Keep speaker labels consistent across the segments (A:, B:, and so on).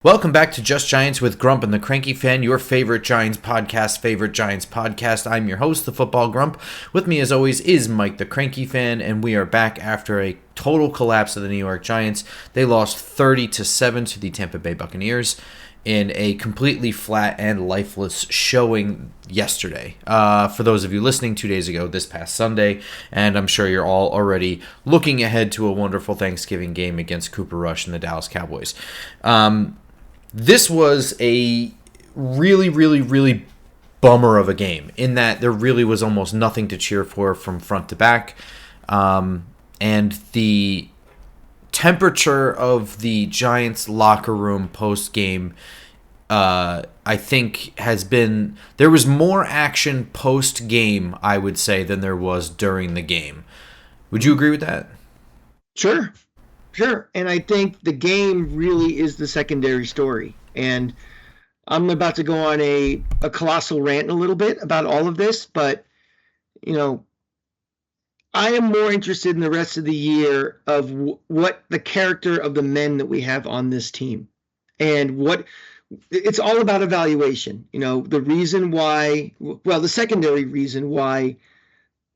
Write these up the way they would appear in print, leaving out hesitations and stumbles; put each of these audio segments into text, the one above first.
A: Welcome back to Just Giants with Grump and the Cranky Fan, your favorite Giants podcast. I'm your host, the Football Grump. With me, as always, is Mike, the Cranky Fan, and we are back after a total collapse of the New York Giants. They lost 30-7 to the Tampa Bay Buccaneers in a completely flat and lifeless showing yesterday. For those of you listening 2 days ago, this past Sunday, and I'm sure you're all already looking ahead to a wonderful Thanksgiving game against Cooper Rush and the Dallas Cowboys. This was a really bummer of a game in that there really was almost nothing to cheer for from front to back. And the temperature of the Giants locker room post-game, I think there was more action post-game, I would say, than there was during the game. Would you agree with that?
B: Sure. And I think the game really is the secondary story. And I'm about to go on a colossal rant a little bit about all of this, but, I am more interested in the rest of the year of what the character of the men that we have on this team. And what it's all about evaluation. The reason why, the secondary reason why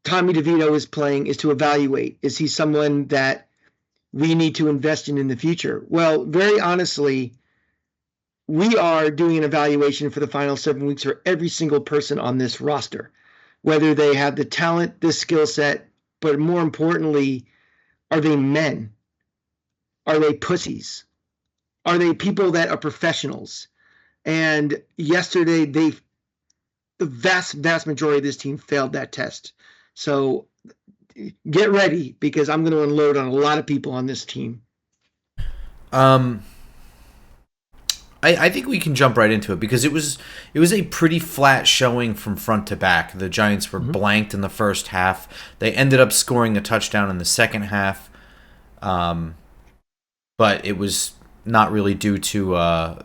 B: Tommy DeVito is playing is to evaluate. Is he someone that we need to invest in the future? Well, very honestly, we are doing an evaluation for the final 7 weeks for every single person on this roster, whether they have the talent, the skill set, but more importantly, are they men? Are they pussies? Are they people that are professionals? And yesterday, the vast majority of this team failed that test. So get ready, because I'm going to unload on a lot of people on this team.
A: I think we can jump right into it because it was a pretty flat showing from front to back. The Giants were blanked in the first half. They ended up scoring a touchdown in the second half, but it was not really due to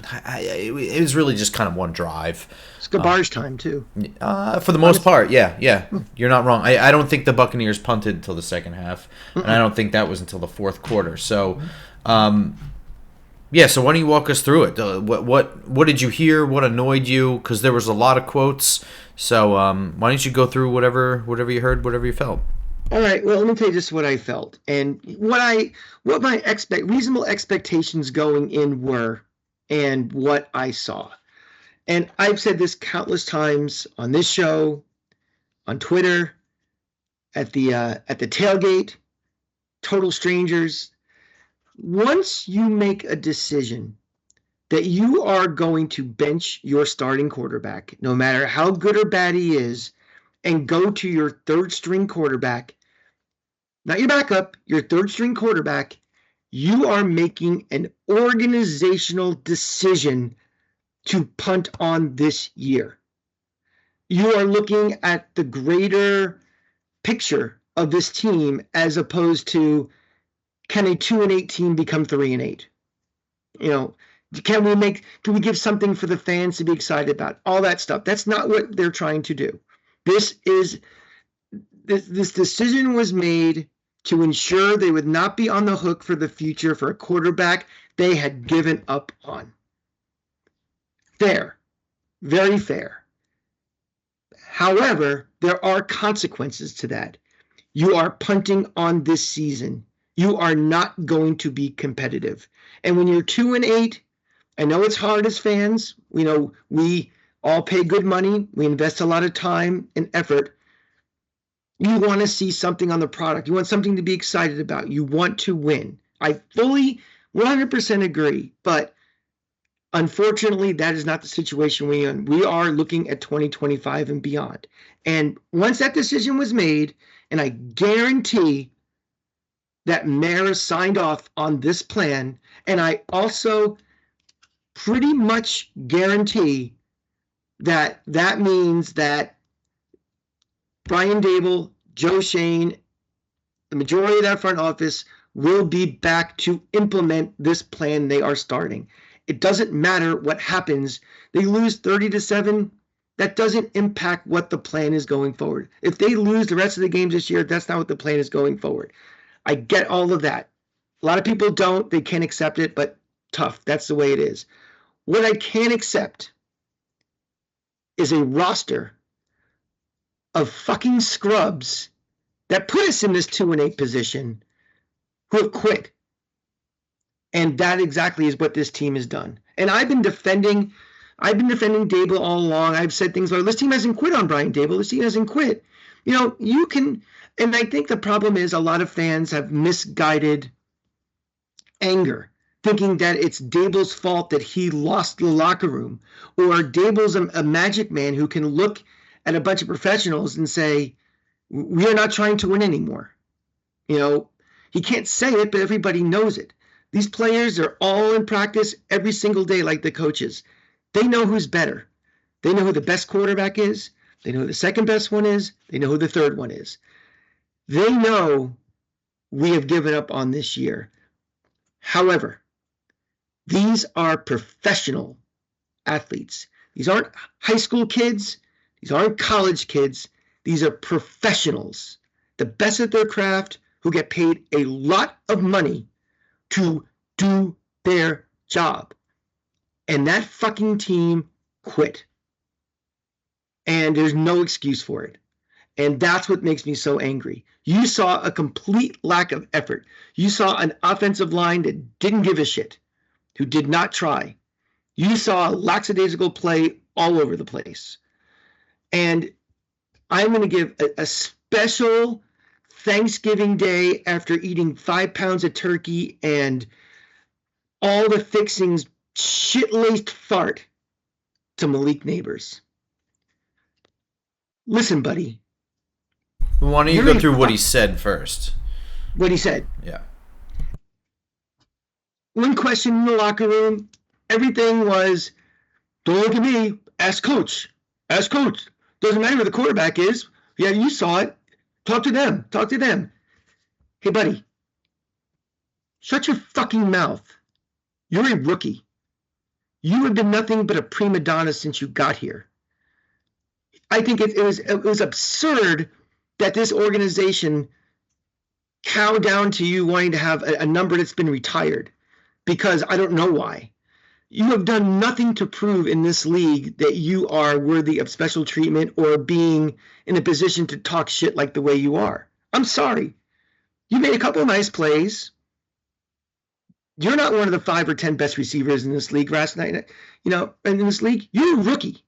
A: it was really just kind of one drive.
B: It's garbage time, too.
A: For the most part, yeah. You're not wrong. I don't think the Buccaneers punted until the second half, and I don't think that was until the fourth quarter. So, so why don't you walk us through it? What did you hear? What annoyed you? Because there was a lot of quotes. So why don't you go through whatever you heard, whatever you felt?
B: All right. Well, let me tell you just what I felt and what my reasonable expectations going in were, and what I saw. And I've said this countless times on this show, on Twitter, at the tailgate, total strangers. Once you make a decision that you are going to bench your starting quarterback, no matter how good or bad he is, and go to your third string quarterback, not your backup, your third string quarterback, you are making an organizational decision to punt on this year. You are looking at the greater picture of this team as opposed to, can a 2-8 team become 3-8? Can we give something for the fans to be excited about? All that stuff. That's not what they're trying to do. This decision was made to ensure they would not be on the hook for the future for a quarterback they had given up on. Fair. Very fair. However, there are consequences to that. You are punting on this season. You are not going to be competitive. And when you're 2-8, I know it's hard as fans. We all pay good money. We invest a lot of time and effort. You want to see something on the product. You want something to be excited about. You want to win. I fully 100% agree. But unfortunately, that is not the situation we're in. We are looking at 2025 and beyond. And once that decision was made, and I guarantee that Mayer signed off on this plan, and I also pretty much guarantee that means that Brian Dable, Joe Shane, the majority of that front office will be back to implement this plan they are starting. It doesn't matter what happens. They lose 30-7. That doesn't impact what the plan is going forward. If they lose the rest of the games this year, that's not what the plan is going forward. I get all of that. A lot of people don't. They can't accept it, but tough. That's the way it is. What I can't accept is a roster of fucking scrubs that put us in this 2-8 position who have quit. And that exactly is what this team has done. And I've been defending Dable all along. I've said things like, this team hasn't quit on Brian Dable. This team hasn't quit. You can, and I think the problem is a lot of fans have misguided anger, thinking that it's Dable's fault that he lost the locker room, or Dable's a magic man who can look at a bunch of professionals and say, we are not trying to win anymore. He can't say it, but everybody knows it. These players are all in practice every single day like the coaches. They know who's better. They know who the best quarterback is. They know who the second best one is. They know who the third one is. They know we have given up on this year. However, these are professional athletes. These aren't high school kids. These aren't college kids. These are professionals, the best at their craft, who get paid a lot of money to do their job. And that fucking team quit. And there's no excuse for it. And that's what makes me so angry. You saw a complete lack of effort. You saw an offensive line that didn't give a shit, who did not try. You saw lackadaisical play all over the place. And I'm going to give a special Thanksgiving Day, after eating 5 pounds of turkey and all the fixings, shit-laced fart, to Malik Neighbors. Listen, buddy.
A: Why don't you go through what he said first?
B: What he said?
A: Yeah.
B: One question in the locker room, everything was, don't look at me, ask coach. Ask coach. Doesn't matter who the quarterback is. Yeah, you saw it. Talk to them. Talk to them. Hey, buddy, shut your fucking mouth. You're a rookie. You have been nothing but a prima donna since you got here. I think it was absurd that this organization cow down to you wanting to have a number that's been retired, because I don't know why. You have done nothing to prove in this league that you are worthy of special treatment or being in a position to talk shit like the way you are. I'm sorry. You made a couple of nice plays. You're not one of the 5 or 10 best receivers in this league last night. And in this league, you're a rookie.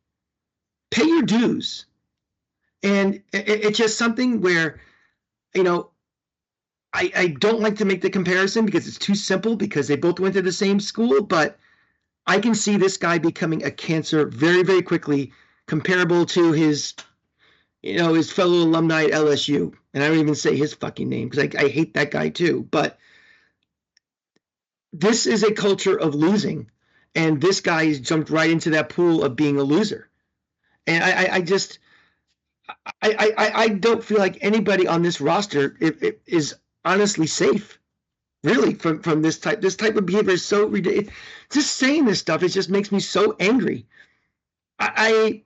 B: Pay your dues. And it's just something where, I don't like to make the comparison because it's too simple, because they both went to the same school, but I can see this guy becoming a cancer very, very quickly, comparable to his fellow alumni at LSU. And I don't even say his fucking name because I hate that guy too. But this is a culture of losing, and this guy has jumped right into that pool of being a loser. And I don't feel like anybody on this roster is honestly safe. Really, from this type of behavior is so ridiculous. Just saying this stuff, it just makes me so angry. I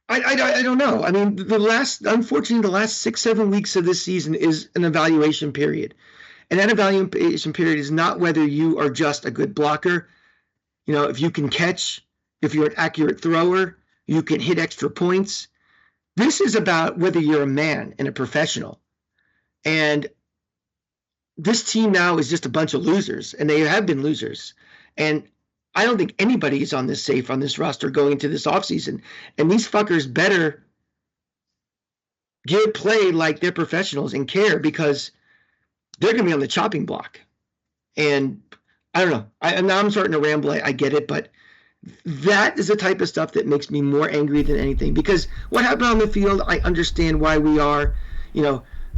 B: don't know. I mean, unfortunately, the last 6-7 weeks of this season is an evaluation period, and that evaluation period is not whether you are just a good blocker. If you can catch, if you're an accurate thrower, you can hit extra points. This is about whether you're a man and a professional, and this team now is just a bunch of losers, and they have been losers. And I don't think anybody is on this roster going into this offseason. And these fuckers better get played like they're professionals and care, because they're going to be on the chopping block. And I don't know. Now I'm starting to ramble. I get it, but that is the type of stuff that makes me more angry than anything. Because what happened on the field, I understand why we are,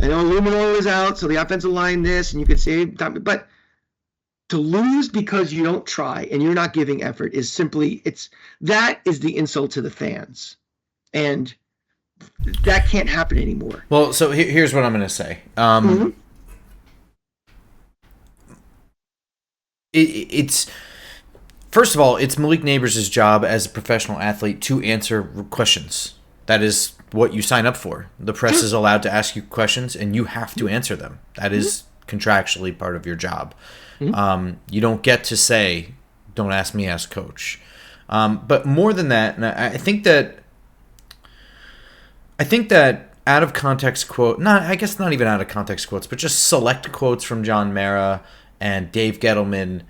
B: I know Luminor was out, so the offensive line this, and you could say, but to lose because you don't try and you're not giving effort is simply, that is the insult to the fans. And that can't happen anymore.
A: Well, so here's what I'm going to say. It's first of all, it's Malik Neighbors' job as a professional athlete to answer questions. That is what you sign up for. The press is allowed to ask you questions, and you have to answer them. That is contractually part of your job.
B: Mm-hmm.
A: You don't get to say, "Don't ask me, ask coach." But more than that, and I think that out of context quote, not I guess not even out of context quotes, but just select quotes from John Mara and Dave Gettleman,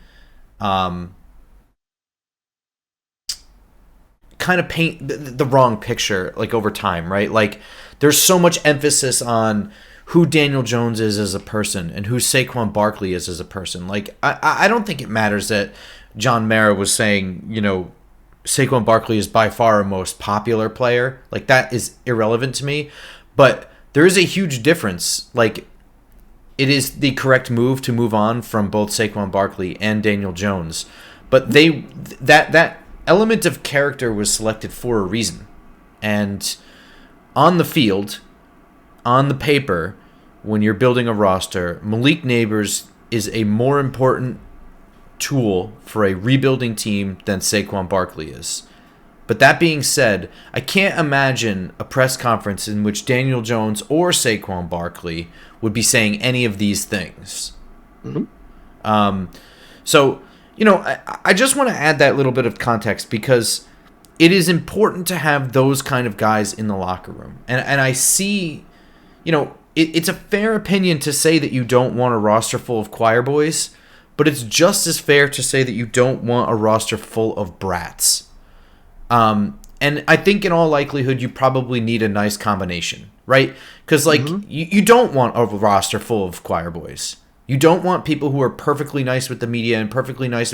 A: kind of paint the wrong picture like over time, right? Like there's so much emphasis on who Daniel Jones is as a person and who Saquon Barkley is as a person. Like I don't think it matters that John Mara was saying, Saquon Barkley is by far our most popular player. Like that is irrelevant to me. But there is a huge difference. Like it is the correct move to move on from both Saquon Barkley and Daniel Jones. But that element of character was selected for a reason. And on the field, on the paper, when you're building a roster, Malik Neighbors is a more important tool for a rebuilding team than Saquon Barkley is. But that being said, I can't imagine a press conference in which Daniel Jones or Saquon Barkley would be saying any of these things.
B: Mm-hmm.
A: So, I just want to add that little bit of context because it is important to have those kind of guys in the locker room. And I see, it's a fair opinion to say that you don't want a roster full of choir boys, but it's just as fair to say that you don't want a roster full of brats. And I think in all likelihood, you probably need a nice combination, right? Because, you don't want a roster full of choir boys. You don't want people who are perfectly nice with the media and perfectly nice,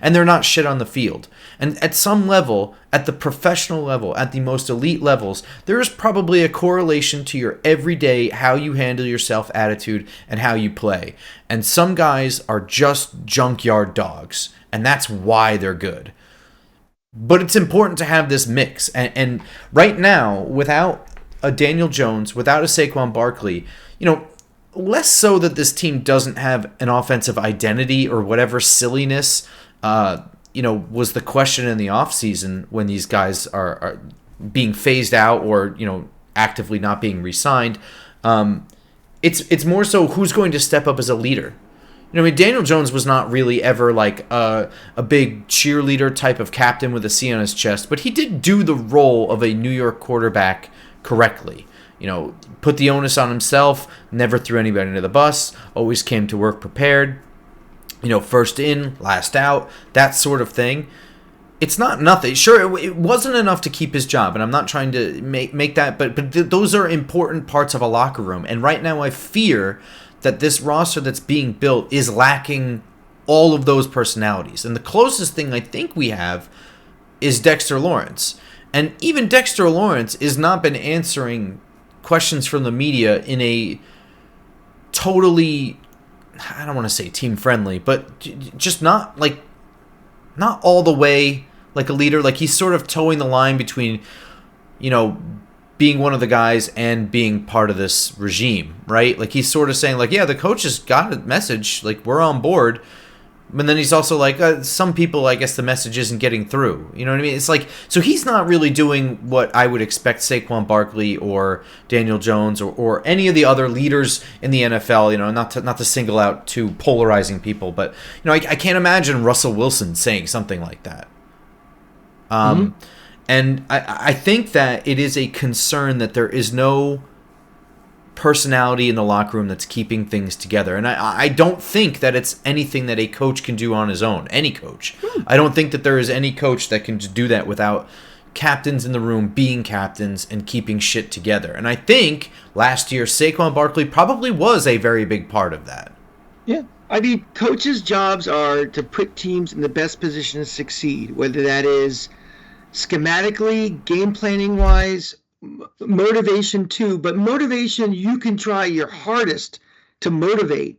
A: and they're not shit on the field. And at some level, at the professional level, at the most elite levels, there is probably a correlation to your everyday, how you handle yourself attitude and how you play. And some guys are just junkyard dogs, and that's why they're good. But it's important to have this mix. And right now, without a Daniel Jones, without a Saquon Barkley, less so that this team doesn't have an offensive identity or whatever silliness, was the question in the offseason when these guys are being phased out or, actively not being re-signed. It's more so who's going to step up as a leader. Daniel Jones was not really ever like a big cheerleader type of captain with a C on his chest, but he did do the role of a New York quarterback correctly. Put the onus on himself, never threw anybody under the bus, always came to work prepared, first in, last out, that sort of thing. It's not nothing. Sure, it wasn't enough to keep his job, and I'm not trying to make that, but those are important parts of a locker room. And right now I fear that this roster that's being built is lacking all of those personalities. And the closest thing I think we have is Dexter Lawrence. And even Dexter Lawrence has not been answering questions from the media in a totally, I don't want to say team friendly, but just not all the way like a leader. Like he's sort of towing the line between, being one of the guys and being part of this regime, right? Like he's sort of saying like, yeah, the coach has got a message, like we're on board. But then he's also like, some people, I guess the message isn't getting through. You know what I mean? It's like, so he's not really doing what I would expect Saquon Barkley or Daniel Jones or any of the other leaders in the NFL, not to single out two polarizing people, but, I can't imagine Russell Wilson saying something like that. And I think that it is a concern that there is no personality in the locker room that's keeping things together. And I don't think that it's anything that a coach can do on his own. Any coach. I don't think that there is any coach that can do that without captains in the room being captains and keeping shit together. And I think last year Saquon Barkley probably was a very big part of that.
B: Yeah. I mean, coaches' jobs are to put teams in the best position to succeed, whether that is schematically, game planning wise, motivation too. But motivation, you can try your hardest to motivate.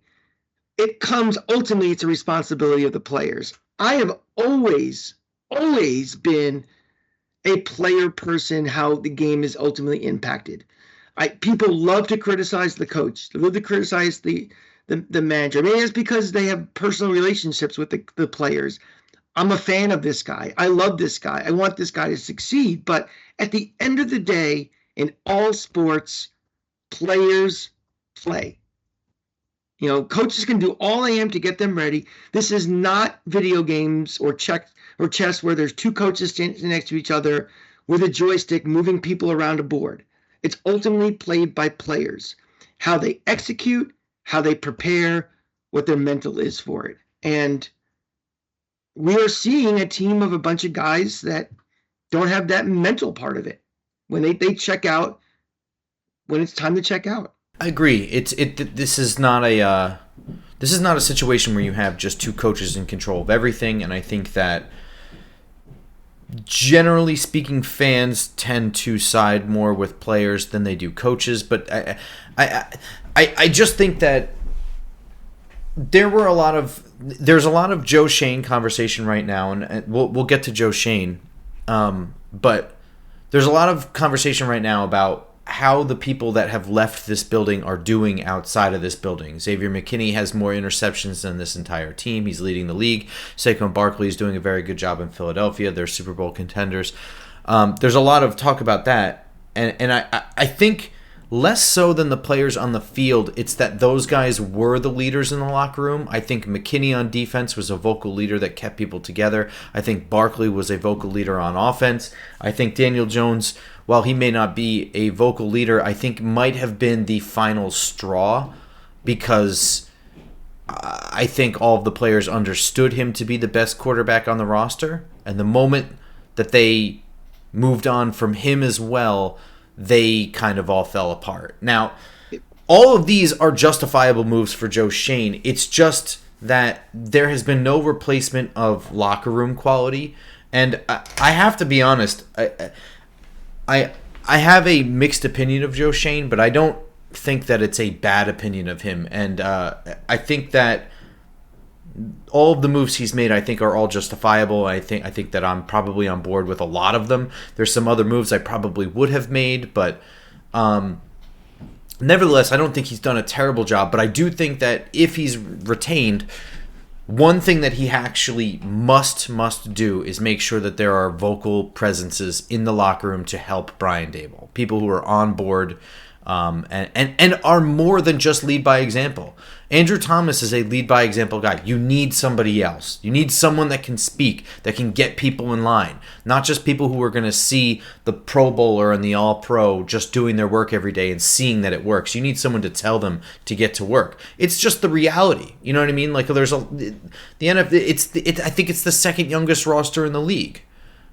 B: It comes ultimately, it's a responsibility of the players. I have always been a player person, how the game is ultimately impacted. People love to criticize the coach, they love to criticize the manager. I mean, it's because they have personal relationships with the players. I'm a fan of this guy. I love this guy. I want this guy to succeed. But at the end of the day, in all sports, players play. Coaches can do all they can to get them ready. This is not video games or chess where there's two coaches standing next to each other with a joystick moving people around a board. It's ultimately played by players, how they execute, how they prepare, what their mental is for it. And we are seeing a team of a bunch of guys that don't have that mental part of it when they check out when it's time to check out.
A: I agree. This is not a situation where you have just two coaches in control of everything, and I think that generally speaking, fans tend to side more with players than they do coaches. But I just think that there's a lot of Joe Shane conversation right now, and we'll get to Joe Shane, but there's a lot of conversation right now about how the people that have left this building are doing outside of this building. Xavier McKinney has more interceptions than this entire team. He's leading the league. Saquon Barkley is doing a very good job in Philadelphia. They're Super Bowl contenders. There's a lot of talk about that, and I think less so than the players on the field, it's that those guys were the leaders in the locker room. I think McKinney on defense was a vocal leader that kept people together. I think Barkley was a vocal leader on offense. I think Daniel Jones, while he may not be a vocal leader, I think might have been the final straw because I think all of the players understood him to be the best quarterback on the roster. And the moment that they moved on from him as well, they kind of all fell apart. Now, all of these are justifiable moves for Joe Shane. It's just that there has been no replacement of locker room quality. And I have to be honest, I have a mixed opinion of Joe Shane, but I don't think that it's a bad opinion of him. And I think that all of the moves he's made, I think, are all justifiable. I think that I'm probably on board with a lot of them. There's some other moves I probably would have made, but nevertheless, I don't think he's done a terrible job. But I do think that if he's retained, one thing that he actually must do is make sure that there are vocal presences in the locker room to help Brian Daboll. People who are on board and are more than just lead by example. Andrew Thomas is a lead by example guy. You need somebody else. You need someone that can speak, that can get people in line. Not just people who are going to see the Pro Bowler and the All-Pro just doing their work every day and seeing that it works. You need someone to tell them to get to work. It's just the reality. You know what I mean? Like there's the NFL. I think it's the second youngest roster in the league.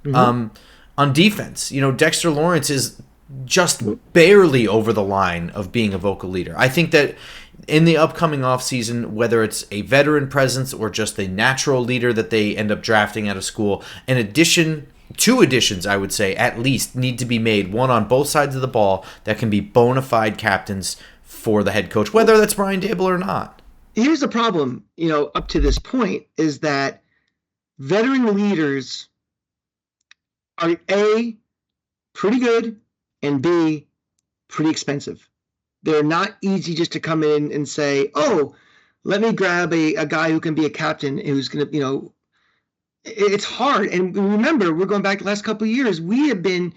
A: Mm-hmm. On defense, Dexter Lawrence is just barely over the line of being a vocal leader. I think that in the upcoming offseason, whether it's a veteran presence or just a natural leader that they end up drafting out of school, two additions, I would say, at least need to be made, one on both sides of the ball that can be bona fide captains for the head coach, whether that's Brian Daboll or not.
B: Here's the problem, up to this point, is that veteran leaders are A, pretty good, and B, pretty expensive. They're not easy just to come in and say, oh, let me grab a guy who can be a captain who's going to, it's hard. And remember, we're going back the last couple of years. We have been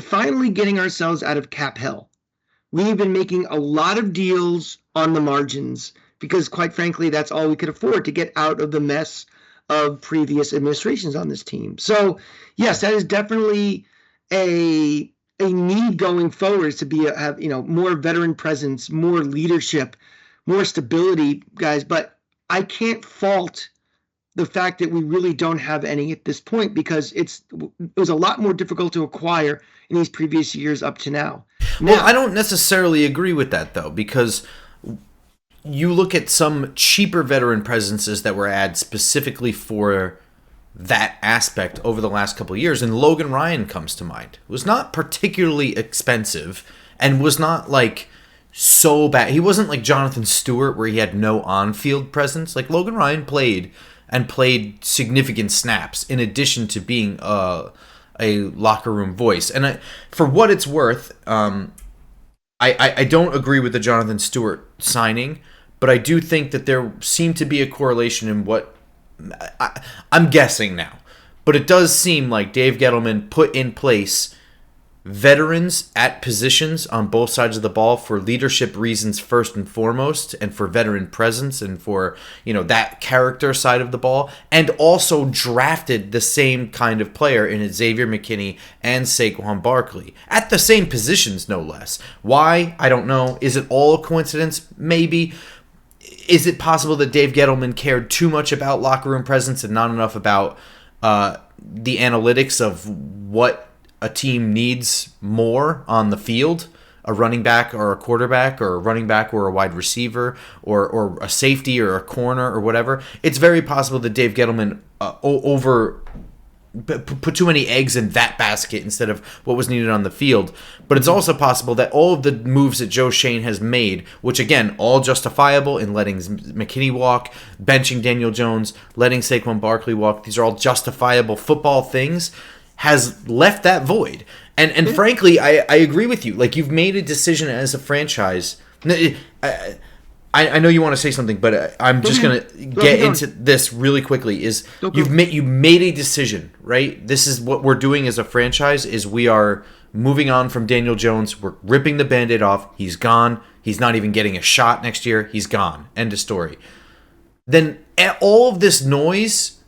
B: finally getting ourselves out of cap hell. We've been making a lot of deals on the margins because, quite frankly, that's all we could afford to get out of the mess of previous administrations on this team. So, yes, that is definitely a need going forward is to have more veteran presence, more leadership, more stability, guys. But I can't fault the fact that we really don't have any at this point because it was a lot more difficult to acquire in these previous years up to now.
A: Well, I don't necessarily agree with that though, because you look at some cheaper veteran presences that were added specifically for that aspect over the last couple of years, and Logan Ryan comes to mind. It was not particularly expensive and was not like so bad. He wasn't like Jonathan Stewart where he had no on-field presence. Like Logan Ryan played significant snaps in addition to being a locker room voice. And for what it's worth, I don't agree with the Jonathan Stewart signing, but I do think that there seemed to be a correlation in what I'm guessing now, but it does seem like Dave Gettleman put in place veterans at positions on both sides of the ball for leadership reasons first and foremost, and for veteran presence and for, that character side of the ball, and also drafted the same kind of player in Xavier McKinney and Saquon Barkley at the same positions, no less. Why? I don't know. Is it all a coincidence? Maybe. Is it possible that Dave Gettleman cared too much about locker room presence and not enough about the analytics of what a team needs more on the field? A running back or a quarterback, or a running back or a wide receiver, or a safety or a corner or whatever. It's very possible that Dave Gettleman put too many eggs in that basket instead of what was needed on the field. But it's also possible that all of the moves that Joe Schoen has made, which again, all justifiable in letting McKinney walk, benching Daniel Jones, letting Saquon Barkley walk, these are all justifiable football things, has left that void. And frankly, I agree with you. Like, you've made a decision as a franchise. I know you want to say something, but I'm just going to get into this really quickly. You made a decision, right? This is what we're doing as a franchise, is we are moving on from Daniel Jones. We're ripping the Band-Aid off. He's gone. He's not even getting a shot next year. He's gone. End of story. Then all of this noise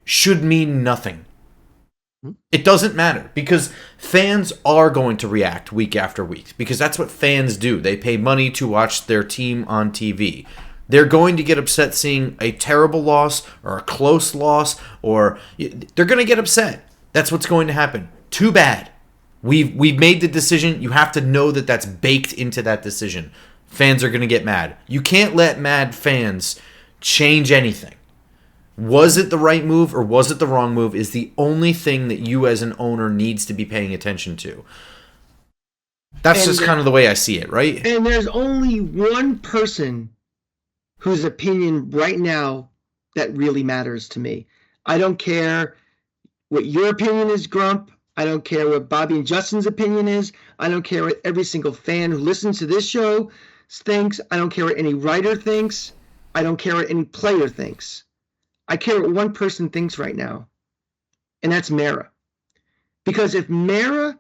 A: should mean nothing. It doesn't matter, because fans are going to react week after week, because that's what fans do. They pay money to watch their team on TV. They're going to get upset seeing a terrible loss or a close loss, or they're going to get upset. That's what's going to happen. Too bad. We've made the decision. You have to know that that's baked into that decision. Fans are going to get mad. You can't let mad fans change anything. Was it the right move or was it the wrong move is the only thing that you as an owner needs to be paying attention to. That's just kind of the way I see it, right?
B: And there's only one person whose opinion right now that really matters to me. I don't care what your opinion is, Grump. I don't care what Bobby and Justin's opinion is. I don't care what every single fan who listens to this show thinks. I don't care what any writer thinks. I don't care what any player thinks. I care what one person thinks right now, and that's Mara. Because if Mara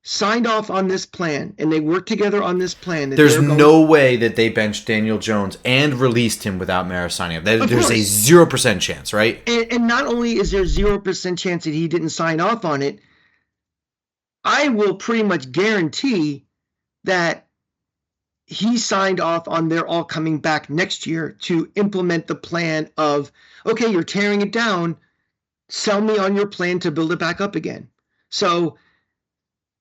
B: signed off on this plan and they worked together on this plan,
A: there's no way that they benched Daniel Jones and released him without Mara signing up. There's a 0% chance, right?
B: And not only is there 0% chance that he didn't sign off on it, I will pretty much guarantee that he signed off on their all coming back next year to implement the plan of, okay, you're tearing it down, sell me on your plan to build it back up again. So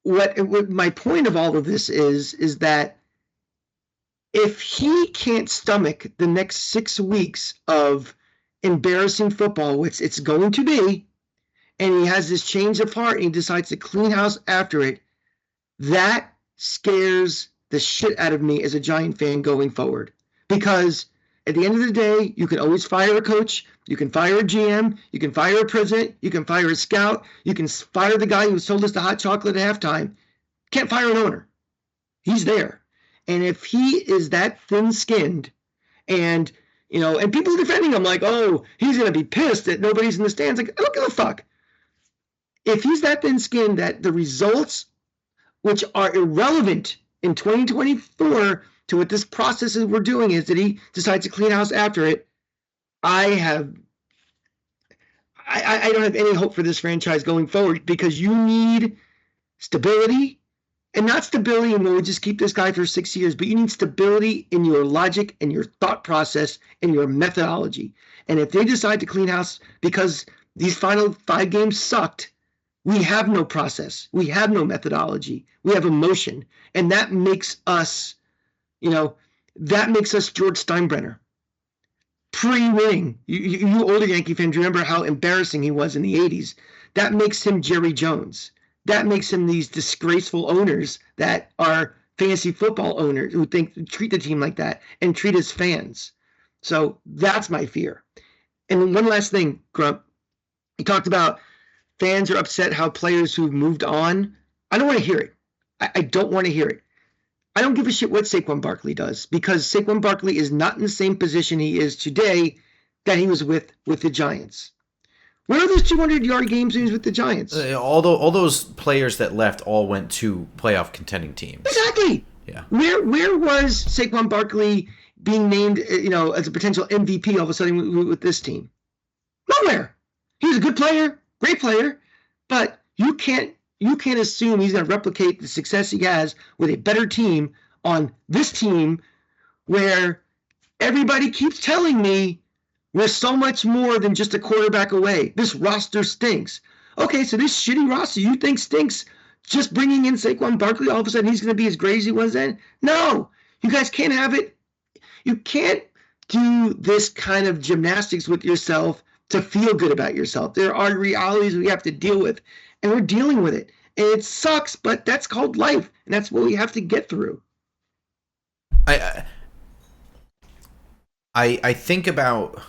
B: what my point of all of this is that if he can't stomach the next 6 weeks of embarrassing football, which it's going to be, and he has this change of heart and he decides to clean house after it, that scares the shit out of me as a Giant fan going forward. Because at the end of the day, you can always fire a coach, you can fire a GM, you can fire a president, you can fire a scout, you can fire the guy who sold us the hot chocolate at halftime. Can't fire an owner. He's there. And if he is that thin-skinned and, and people defending him like, oh, he's going to be pissed that nobody's in the stands. Like, I don't give a fuck. If he's that thin-skinned that the results, which are irrelevant in 2024 to what this process is we're doing, is that he decides to clean house after it, I don't have any hope for this franchise going forward, because you need stability, and not stability and we'll just keep this guy for 6 years, but you need stability in your logic and your thought process and your methodology. And if they decide to clean house because these final 5 games sucked, we have no process. We have no methodology. We have emotion. And that makes us, that makes us George Steinbrenner. Pre-winning. You older Yankee fans remember how embarrassing he was in the 80s. That makes him Jerry Jones. That makes him these disgraceful owners that are fantasy football owners who treat the team like that and treat as fans. So that's my fear. And one last thing, Grump. You talked about fans are upset how players who've moved on. I don't want to hear it. I don't want to hear it. I don't give a shit what Saquon Barkley does, because Saquon Barkley is not in the same position he is today that he was with the Giants. Where are those 200-yard games with the Giants?
A: All those players that left all went to playoff contending teams.
B: Exactly.
A: Yeah.
B: Where was Saquon Barkley being named, as a potential MVP all of a sudden with this team? Nowhere. He was a good player, great player, but you can't assume he's going to replicate the success he has with a better team on this team where everybody keeps telling me we're so much more than just a quarterback away. This roster stinks. Okay, so this shitty roster you think stinks just bringing in Saquon Barkley, all of a sudden he's going to be as great as he was then? No, you guys can't have it. You can't do this kind of gymnastics with yourself to feel good about yourself. There are realities we have to deal with, and we're dealing with it. And it sucks, but that's called life, and that's what we have to get through.
A: I think about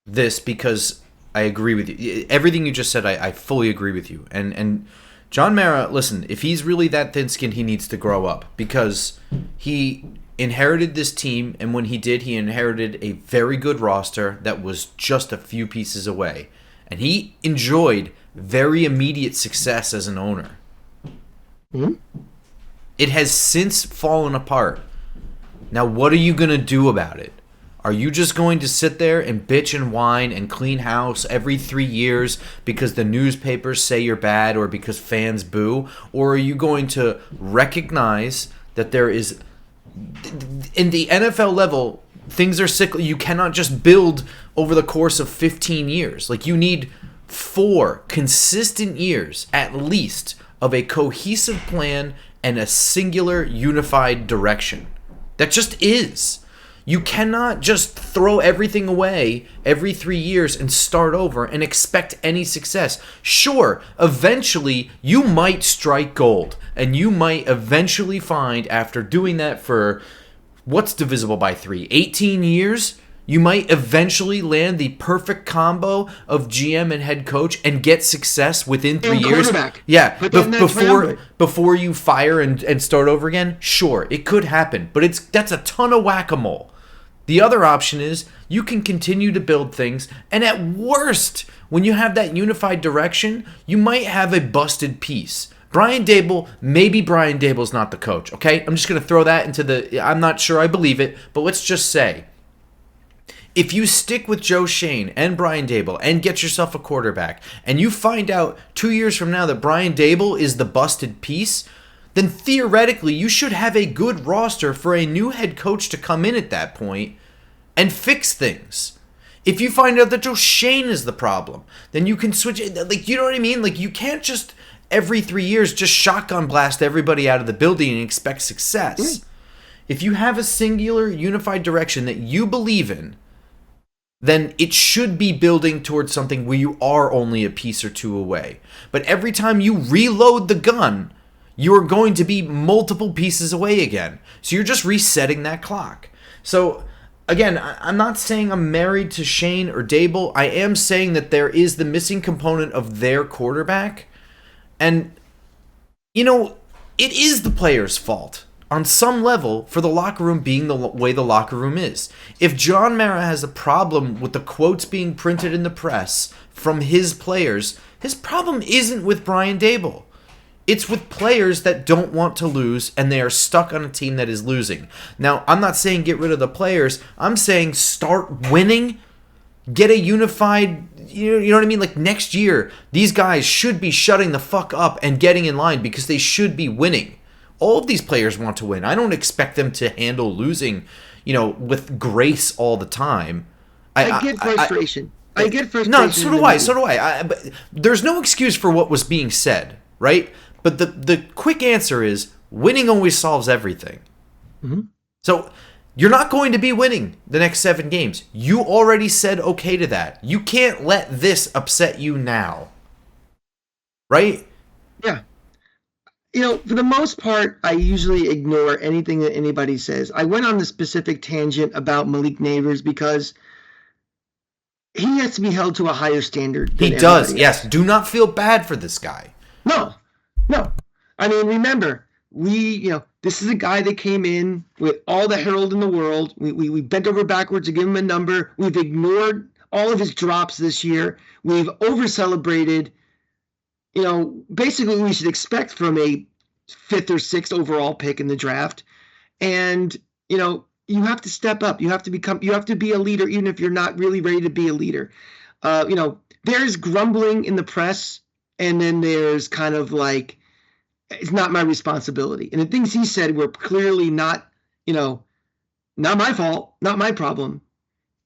A: this because I agree with you. Everything you just said, I fully agree with you. And John Mara, listen, if he's really that thin-skinned, he needs to grow up because he inherited this team, and when he did, he inherited a very good roster that was just a few pieces away. And he enjoyed very immediate success as an owner.
B: Mm-hmm.
A: It has since fallen apart. Now, what are you going to do about it? Are you just going to sit there and bitch and whine and clean house every 3 years because the newspapers say you're bad or because fans boo? Or are you going to recognize that there is, in the NFL level, things are cyclical. You cannot just build over the course of 15 years. Like, you need 4 consistent years, at least, of a cohesive plan and a singular unified direction. That just is. You cannot just throw everything away every 3 years and start over and expect any success. Sure, eventually you might strike gold, and you might eventually find, after doing that for, what's divisible by 3? 18 years? You might eventually land the perfect combo of GM and head coach and get success within 3 years. Yeah, before you fire and start over again. Sure, it could happen, but that's a ton of whack-a-mole. The other option is you can continue to build things, and at worst, when you have that unified direction, you might have a busted piece. Maybe Brian Dable's not the coach, okay? I'm just going to throw that into I'm not sure I believe it, but let's just say, if you stick with Joe Schoen and Brian Dable and get yourself a quarterback, and you find out 2 years from now that Brian Dable is the busted piece, then theoretically you should have a good roster for a new head coach to come in at that point and fix things. If you find out that Joe Schoen is the problem, then you can switch it. Like, you know what I mean? Like, you can't just every 3 years just shotgun blast everybody out of the building and expect success. If you have a singular unified direction that you believe in, then it should be building towards something where you are only a piece or two away. But every time you reload the gun, you are going to be multiple pieces away again. So you're just resetting that clock. So, again, I'm not saying I'm married to Shane or Dable. I am saying that there is the missing component of their quarterback. And, it is the player's fault on some level for the locker room being the way the locker room is. If John Mara has a problem with the quotes being printed in the press from his players, his problem isn't with Brian Dable. It's with players that don't want to lose, and they are stuck on a team that is losing. Now, I'm not saying get rid of the players. I'm saying start winning, get a unified, you know what I mean? Like, next year, these guys should be shutting the fuck up and getting in line because they should be winning. All of these players want to win. I don't expect them to handle losing, with grace all the time.
B: I get frustration. I get frustration.
A: No, so do I. But there's no excuse for what was being said, right? But the quick answer is winning always solves everything.
B: Mm-hmm.
A: So you're not going to be winning the next 7 games. You already said okay to that. You can't let this upset you now. Right?
B: Yeah. For the most part, I usually ignore anything that anybody says. I went on the specific tangent about Malik Neighbors because he has to be held to a higher standard than
A: he does, yes. Do not feel bad for this guy.
B: No. I mean, remember, this is a guy that came in with all the herald in the world. We bent over backwards to give him a number. We've ignored all of his drops this year. We've over-celebrated, basically what we should expect from a 5th or 6th overall pick in the draft. And, you have to step up. You have to be a leader, even if you're not really ready to be a leader. There's grumbling in the press, and then there's kind of like, it's not my responsibility. And the things he said were clearly not my fault, not my problem.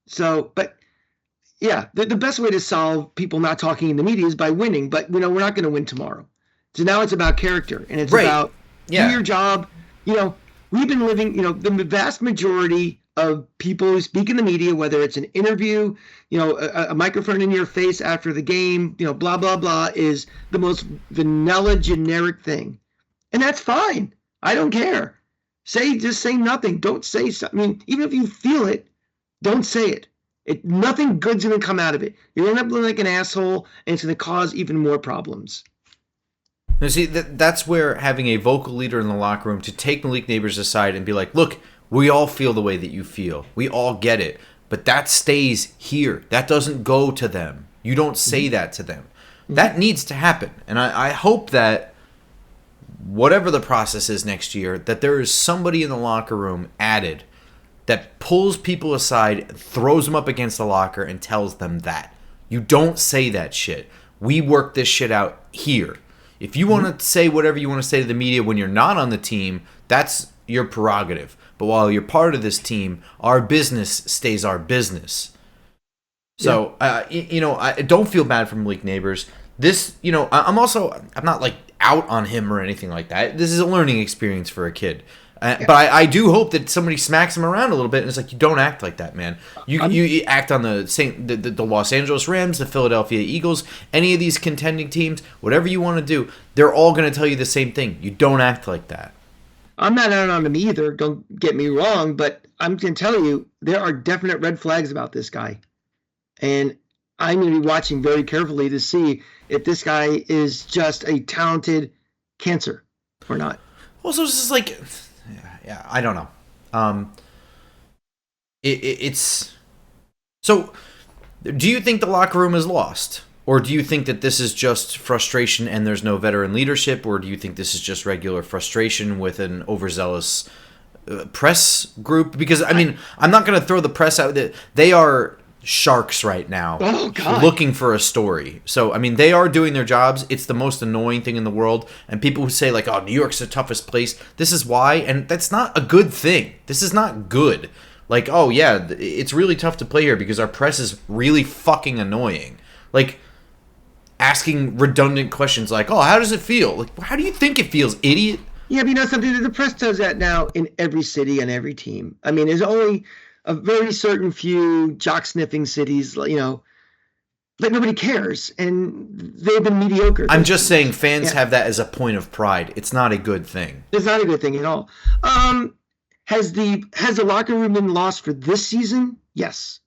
B: So, but yeah, the best way to solve people not talking in the media is by winning. But, we're not going to win tomorrow. So now it's about character, and it's about do your job. We've been living, the vast majority of people who speak in the media, whether it's an interview, a microphone in your face after the game, blah, blah, blah, is the most vanilla, generic thing. And that's fine. I don't care. Just say nothing. Don't say something. I mean, even if you feel it, don't say it. Nothing good's going to come out of it. You're going to end up looking like an asshole, and it's going to cause even more problems.
A: Now, see, that's where having a vocal leader in the locker room to take Malik Neighbors aside and be like, look, we all feel the way that you feel. We all get it. But that stays here. That doesn't go to them. You don't say that to them. That needs to happen. And I hope that whatever the process is next year, that there is somebody in the locker room added that pulls people aside, throws them up against the locker, and tells them that. You don't say that shit. We work this shit out here. If you want to say whatever you want to say to the media when you're not on the team, that's your prerogative. But while you're part of this team, our business stays our business. So, I don't feel bad for Malik Neighbors. This, I'm not like out on him or anything like that. This is a learning experience for a kid. But I do hope that somebody smacks him around a little bit, and it's like, you don't act like that, man. You act on the Los Angeles Rams, the Philadelphia Eagles, any of these contending teams, whatever you want to do, they're all going to tell you the same thing. You don't act like that.
B: I'm not out on him either, don't get me wrong, but I'm going to tell you, there are definite red flags about this guy. And I'm going to be watching very carefully to see if this guy is just a talented cancer or not.
A: Also, it's just like... Yeah, I don't know. It's so. Do you think the locker room is lost, or do you think that this is just frustration and there's no veteran leadership, or do you think this is just regular frustration with an overzealous press group? Because I mean, I'm not going to throw the press out. They are sharks right now, looking for a story. So I mean, they are doing their jobs. It's the most annoying thing in the world, and people who say like, oh, New York's the toughest place, this is why, and that's not a good thing. This is not good. Like, oh yeah, it's really tough to play here because our press is really fucking annoying. Like asking redundant questions like, oh, how does it feel? Like, how do you think it feels, idiot?
B: Yeah, but something, the press does that now in every city and every team. I mean, there's only a very certain few jock-sniffing cities, that nobody cares, and they've been mediocre.
A: I'm just saying fans have that as a point of pride. It's not a good thing.
B: It's not a good thing at all. Has the locker room been lost for this season? Yes.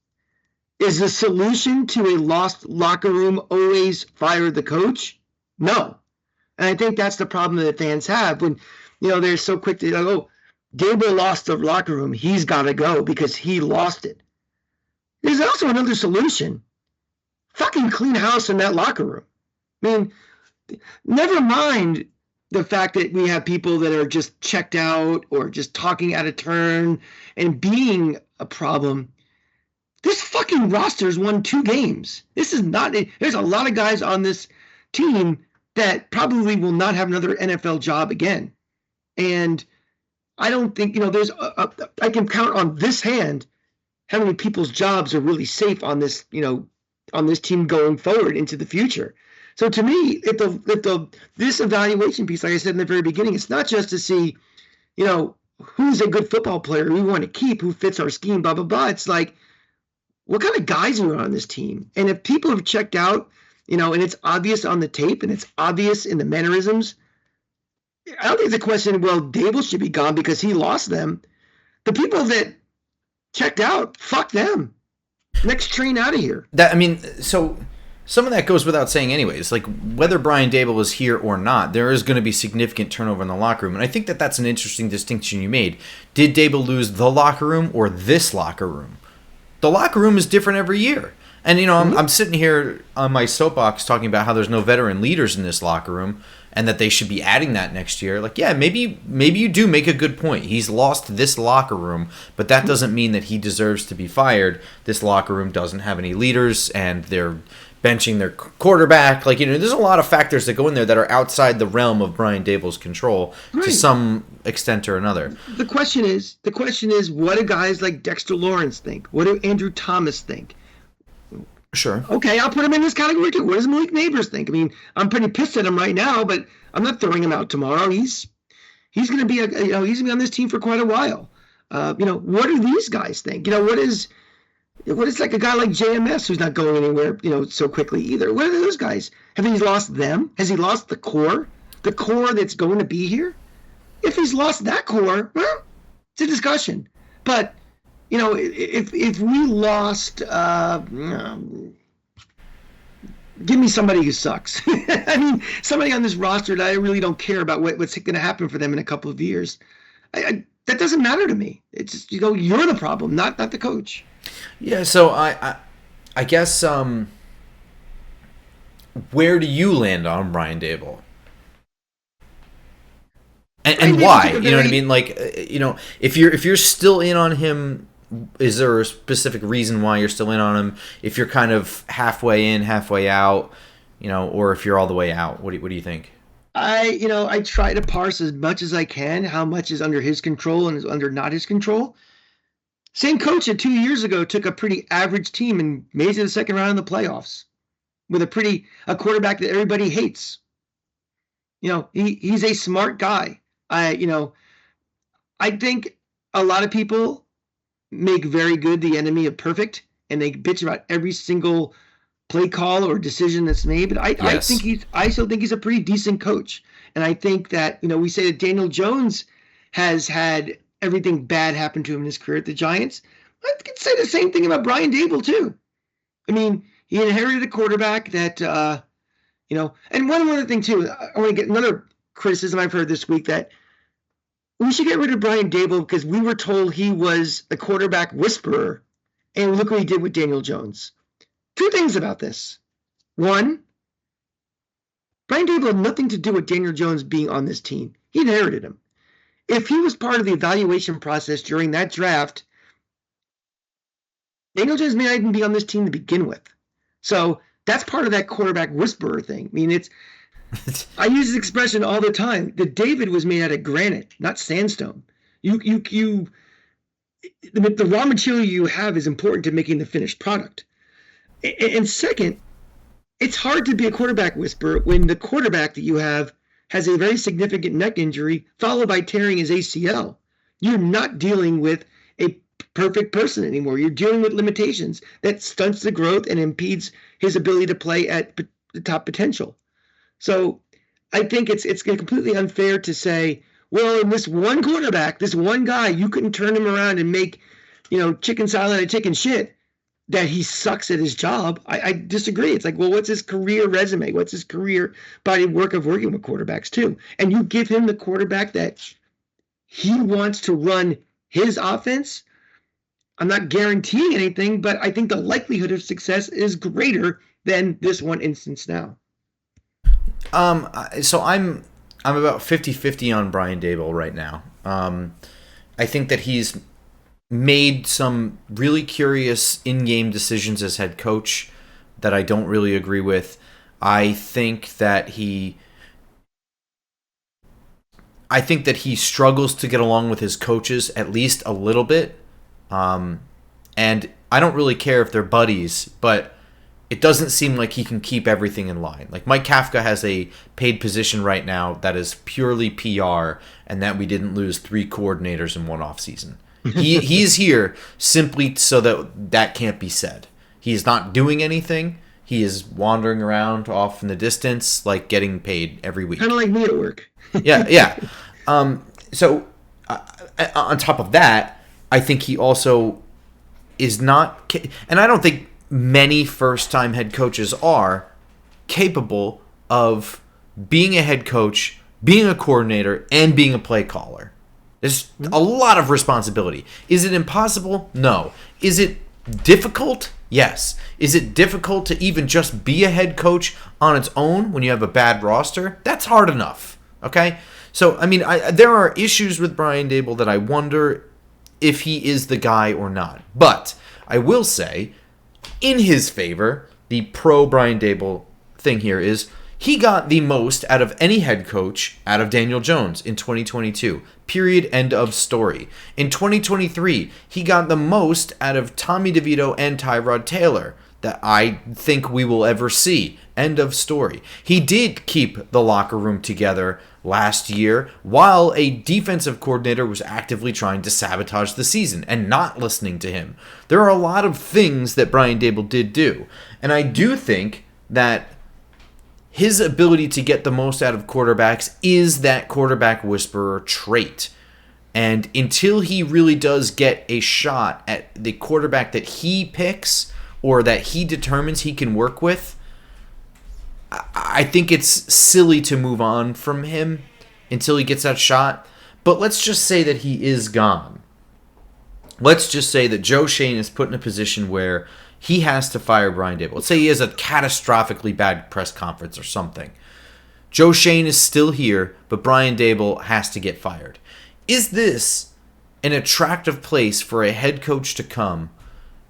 B: Is the solution to a lost locker room always fire the coach? No. And I think that's the problem that fans have when, they're so quick to go, oh, Dable lost the locker room. He's got to go because he lost it. There's also another solution. Fucking clean house in that locker room. I mean, never mind the fact that we have people that are just checked out or just talking out of turn and being a problem. This fucking roster's won 2 games. This is not – there's a lot of guys on this team that probably will not have another NFL job again. And – I don't think, there's I can count on this hand how many people's jobs are really safe on this, on this team going forward into the future. So to me, this evaluation piece, like I said in the very beginning, it's not just to see, who's a good football player we want to keep, who fits our scheme, blah, blah, blah. It's like, what kind of guys are on this team? And if people have checked out, and it's obvious on the tape and it's obvious in the mannerisms, I don't think it's a question, well, Dable should be gone because he lost them. The people that checked out, fuck them. Next train out of here.
A: So some of that goes without saying anyways. Like, whether Brian Dable is here or not, there is going to be significant turnover in the locker room. And I think that that's an interesting distinction you made. Did Dable lose the locker room or this locker room? The locker room is different every year. And, I'm sitting here on my soapbox talking about how there's no veteran leaders in this locker room and that they should be adding that next year. Like, yeah, maybe you do make a good point. He's lost this locker room, but that doesn't mean that he deserves to be fired. This locker room doesn't have any leaders, and they're benching their quarterback. Like, there's a lot of factors that go in there that are outside the realm of Brian Daboll's control to some extent or another.
B: The question is, what do guys like Dexter Lawrence think? What do Andrew Thomas think?
A: Sure.
B: Okay, I'll put him in this category too. What does Malik Neighbors think? I mean, I'm pretty pissed at him right now, but I'm not throwing him out tomorrow. He's going to be he's going to be on this team for quite a while. What do these guys think? What is like a guy like JMS who's not going anywhere, so quickly either? What are those guys? Have he lost them? Has he lost the core that's going to be here? If he's lost that core, well, it's a discussion. But if we lost, give me somebody who sucks. I mean, somebody on this roster that I really don't care about what's going to happen for them in a couple of years. That doesn't matter to me. It's just, you're the problem, not the coach.
A: Yeah. So I guess where do you land on Brian Daboll? And why? You know what I mean? Like, if you're still in on him, is there a specific reason why you're still in on him? If you're kind of halfway in, halfway out, or if you're all the way out, what do you think?
B: I try to parse as much as I can how much is under his control and is under not his control. Same coach that 2 years ago took a pretty average team and made it to the second round of the playoffs with a quarterback that everybody hates. He's a smart guy. I think a lot of people make very good the enemy of perfect, and they bitch about every single play call or decision that's made. But I still think he's a pretty decent coach. And I think that, we say that Daniel Jones has had everything bad happen to him in his career at the Giants. I could say the same thing about Brian Daboll too. I mean, he inherited a quarterback that, and one other thing too, I want to get another criticism I've heard this week that we should get rid of Brian Daboll because we were told he was the quarterback whisperer, and look what he did with Daniel Jones. Two things about this. One, Brian Daboll had nothing to do with Daniel Jones being on this team. He inherited him. If he was part of the evaluation process during that draft, Daniel Jones may not even be on this team to begin with. So that's part of that quarterback whisperer thing. I mean, I use this expression all the time. The David was made out of granite, not sandstone. The raw material you have is important to making the finished product. And second, it's hard to be a quarterback whisperer when the quarterback that you have has a very significant neck injury followed by tearing his ACL. You're not dealing with a perfect person anymore. You're dealing with limitations that stunts the growth and impedes his ability to play at the top potential. So I think it's completely unfair to say, well, in this one quarterback, this one guy, you couldn't turn him around and make, chicken salad and chicken shit, that he sucks at his job. I disagree. It's like, well, what's his career resume? What's his career body of work of working with quarterbacks too? And you give him the quarterback that he wants to run his offense. I'm not guaranteeing anything, but I think the likelihood of success is greater than this one instance now.
A: So I'm about 50-50 on Brian Daboll right now. I think that he's made some really curious in-game decisions as head coach that I don't really agree with. I think that he struggles to get along with his coaches at least a little bit. And I don't really care if they're buddies, but it doesn't seem like he can keep everything in line. Like Mike Kafka has a paid position right now that is purely PR, and that we didn't lose 3 coordinators in one offseason. He's here simply so that can't be said. He is not doing anything. He is wandering around off in the distance, like getting paid every week.
B: Kind of like me at work.
A: Yeah. So on top of that, I think he also is not, and I don't think many first-time head coaches are capable of being a head coach, being a coordinator, and being a play caller. There's a lot of responsibility. Is it impossible? No. Is it difficult? Yes. Is it difficult to even just be a head coach on its own when you have a bad roster? That's hard enough. Okay? So, I mean, there are issues with Brian Dable that I wonder if he is the guy or not. But I will say, in his favor, the pro Brian Dable thing here is he got the most out of any head coach out of Daniel Jones in 2022. Period. End of story. In 2023, he got the most out of Tommy DeVito and Tyrod Taylor that I think we will ever see. End of story. He did keep the locker room together last year while a defensive coordinator was actively trying to sabotage the season and not listening to him. There are a lot of things that Brian Dable did do. And I do think that his ability to get the most out of quarterbacks is that quarterback whisperer trait. And until he really does get a shot at the quarterback that he picks or that he determines he can work with, I think it's silly to move on from him until he gets that shot. But let's just say that he is gone. Let's just say that Joe Schoen is put in a position where he has to fire Brian Dable. Let's say he has a catastrophically bad press conference or something. Joe Schoen is still here, but Brian Dable has to get fired. Is this an attractive place for a head coach to come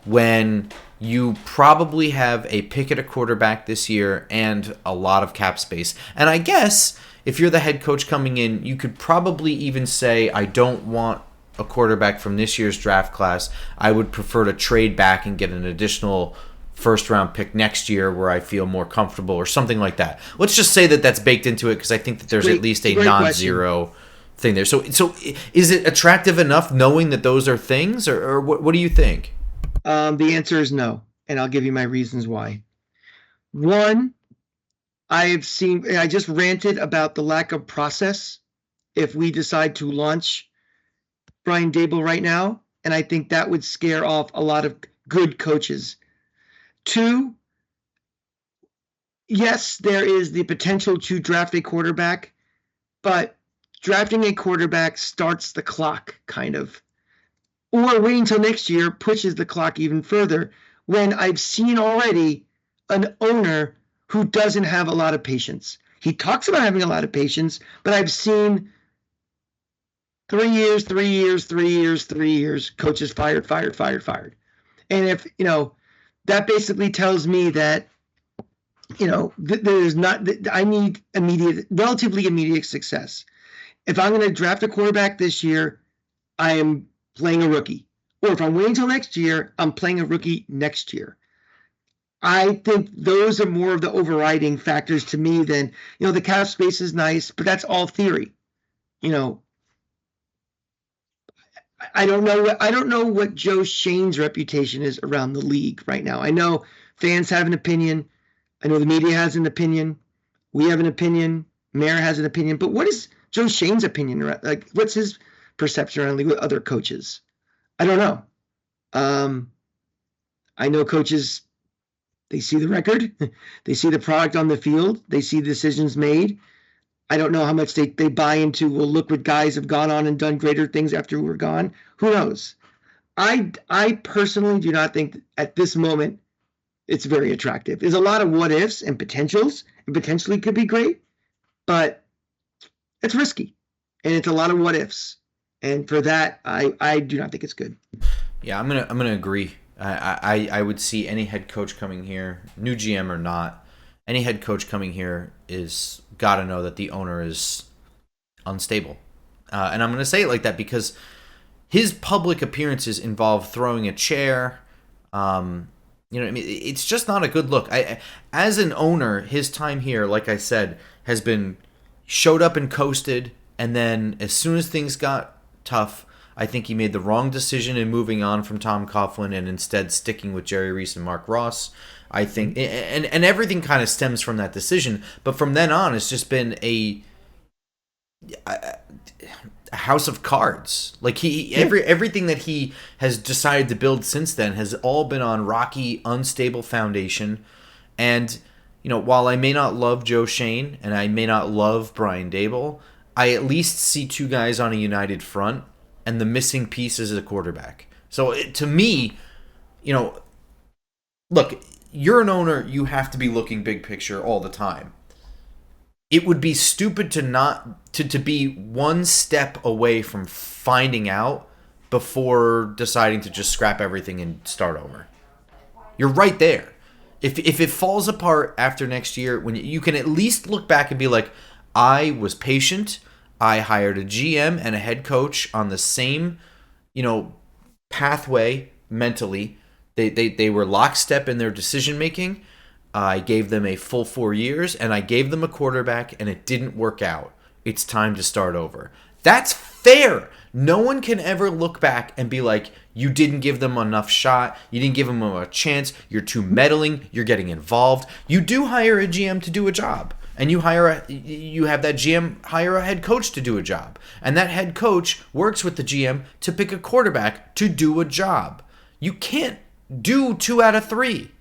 A: when you probably have a pick at a quarterback this year and a lot of cap space? And I guess if you're the head coach coming in, you could probably even say, I don't want a quarterback from this year's draft class. I would prefer to trade back and get an additional first-round pick next year where I feel more comfortable or something like that. Let's just say that that's baked into it because I think that there's at least a non-zero thing there. So is it attractive enough knowing that those are things, or what do you think?
B: The answer is no, and I'll give you my reasons why. One, I just ranted about the lack of process if we decide to launch Brian Dable right now, and I think that would scare off a lot of good coaches. Two, yes, there is the potential to draft a quarterback, but drafting a quarterback starts the clock, kind of. Or waiting until next year pushes the clock even further, when I've seen already an owner who doesn't have a lot of patience. He talks about having a lot of patience, but I've seen 3 years, coaches fired. And if, that basically tells me that, there's not, I need relatively immediate success. If I'm going to draft a quarterback this year, I am playing a rookie. Or if I'm waiting until next year, I'm playing a rookie next year. I think those are more of the overriding factors to me than, the cap space is nice, but that's all theory. I don't know what Joe Schoen's reputation is around the league right now. I know fans have an opinion. I know the media has an opinion. We have an opinion. Mayor has an opinion. But what is Joe Schoen's opinion? Like, what's his perception around the league with other coaches? I don't know. I know coaches, they see the record. They see the product on the field. They see decisions made. I don't know how much they buy into, well, look what guys have gone on and done greater things after we're gone. Who knows? I personally do not think at this moment it's very attractive. There's a lot of what ifs and potentials, and potentially could be great, but it's risky, and it's a lot of what ifs. And for that, I do not think it's good.
A: Yeah, I'm gonna agree. I would see any head coach coming here, new GM or not, any head coach coming here is got to know that the owner is unstable. And I'm going to say it like that because his public appearances involve throwing a chair. It's just not a good look. As an owner, his time here, like I said, has been showed up and coasted. And then as soon as things got tough, I think he made the wrong decision in moving on from Tom Coughlin and instead sticking with Jerry Reese and Mark Ross. I think, and everything kind of stems from that decision. But from then on, it's just been a house of cards. Like everything that he has decided to build since then has all been on rocky, unstable foundation. And while I may not love Joe Schoen and I may not love Brian Dable, I at least see two guys on a united front, and the missing piece is a quarterback. So to me, look, you're an owner, you have to be looking big picture all the time. It would be stupid to not to be one step away from finding out before deciding to just scrap everything and start over. You're right there. If it falls apart after next year, when you can at least look back and be like, I was patient. I hired a GM and a head coach on the same, pathway mentally. They were lockstep in their decision making. I gave them a full 4 years, and I gave them a quarterback, and it didn't work out. It's time to start over. That's fair. No one can ever look back and be like, you didn't give them enough shot. You didn't give them a chance. You're too meddling. You're getting involved. You do hire a GM to do a job. And you have that GM hire a head coach to do a job. And that head coach works with the GM to pick a quarterback to do a job. You can't do 2 out of 3.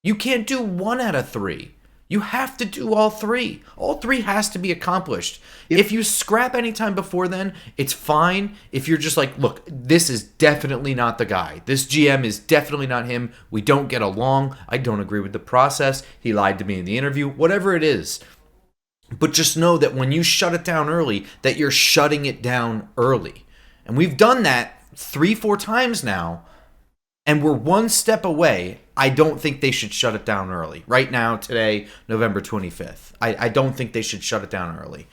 A: You can't do 1 out of 3. You have to do all 3. All 3 has to be accomplished. Yep. If you scrap any time before then, it's fine. If you're just like, look, this is definitely not the guy. This GM is definitely not him. We don't get along. I don't agree with the process. He lied to me in the interview. Whatever it is. But just know that when you shut it down early, that you're shutting it down early. And we've done that 3-4 times now. And we're one step away. I don't think they should shut it down early. Right now, today, November 25th. I don't think they should shut it down early.